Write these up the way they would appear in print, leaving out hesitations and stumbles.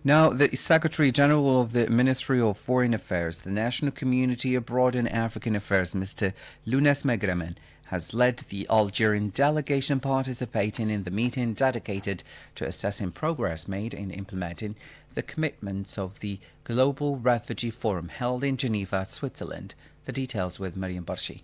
Now, the Secretary General of the Ministry of Foreign Affairs, the National Community Abroad and African Affairs, Mr. Lounes Megramen, has led the Algerian delegation participating in the meeting dedicated to assessing progress made in implementing the commitments of the Global Refugee Forum held in Geneva, Switzerland. The details with Mariam Barshi.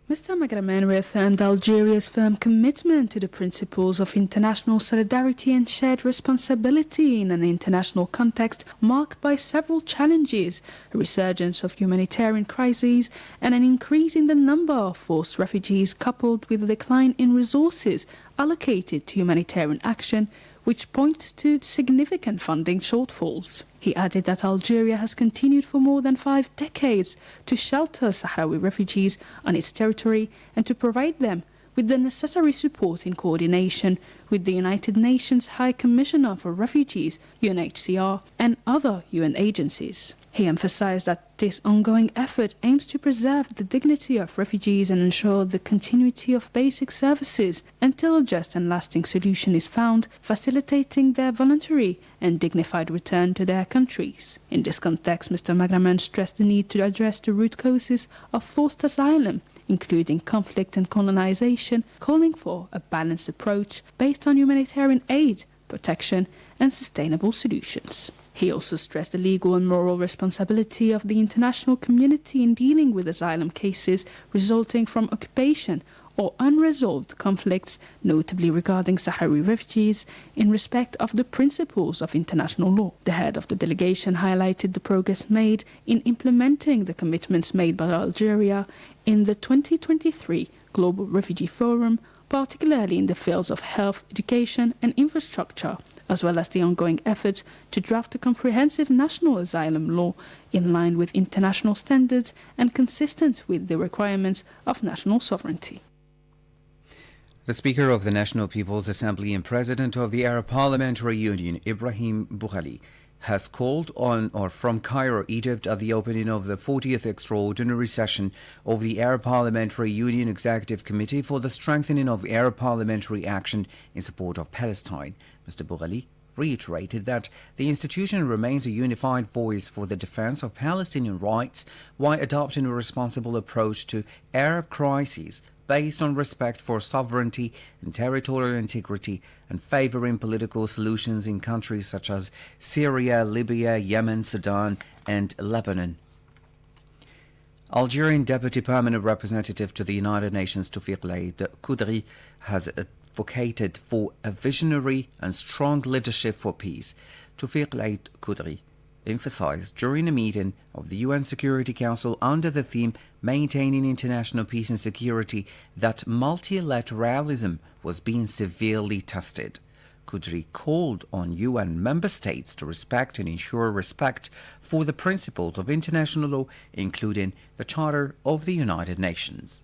Mr. Megramen reaffirmed Algeria's firm commitment to the principles of international solidarity and shared responsibility in an international context marked by several challenges, a resurgence of humanitarian crises, and an increase in the number of forced refugees coupled with a decline in resources allocated to humanitarian action, which points to significant funding shortfalls. He added that Algeria has continued for more than 5 decades to shelter Sahrawi refugees on its territory and to provide them with the necessary support in coordination with the United Nations High Commissioner for Refugees, UNHCR, and other UN agencies. He emphasized that this ongoing effort aims to preserve the dignity of refugees and ensure the continuity of basic services until a just and lasting solution is found, facilitating their voluntary and dignified return to their countries. In this context, Mr. Megramen stressed the need to address the root causes of forced asylum, including conflict and colonization, calling for a balanced approach based on humanitarian aid, protection, and sustainable solutions. He also stressed the legal and moral responsibility of the international community in dealing with asylum cases resulting from occupation or unresolved conflicts, notably regarding Sahrawi refugees, in respect of the principles of international law. The head of the delegation highlighted the progress made in implementing the commitments made by Algeria in the 2023 Global Refugee Forum, particularly in the fields of health, education, and infrastructure, as well as the ongoing efforts to draft a comprehensive national asylum law in line with international standards and consistent with the requirements of national sovereignty. The Speaker of the National People's Assembly and President of the Arab Parliamentary Union, Ibrahim Boughali, has called on or from Cairo, Egypt, at the opening of the 40th Extraordinary Session of the Arab Parliamentary Union Executive Committee for the strengthening of Arab parliamentary action in support of Palestine. Mr. Boughali reiterated that the institution remains a unified voice for the defense of Palestinian rights while adopting a responsible approach to Arab crises based on respect for sovereignty and territorial integrity and favoring political solutions in countries such as Syria, Libya, Yemen, Sudan, and Lebanon. Algerian Deputy Permanent Representative to the United Nations Toufiq Laïd Koudri has advocated for a visionary and strong leadership for peace. Toufiq Laïd Koudri emphasized during a meeting of the UN Security Council under the theme Maintaining International Peace and Security that multilateralism was being severely tested. Koudri called on UN member states to respect and ensure respect for the principles of international law, including the Charter of the United Nations.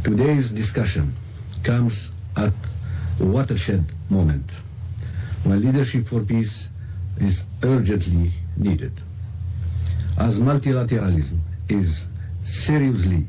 Today's discussion comes at a watershed moment when leadership for peace is urgently needed. As multilateralism is seriously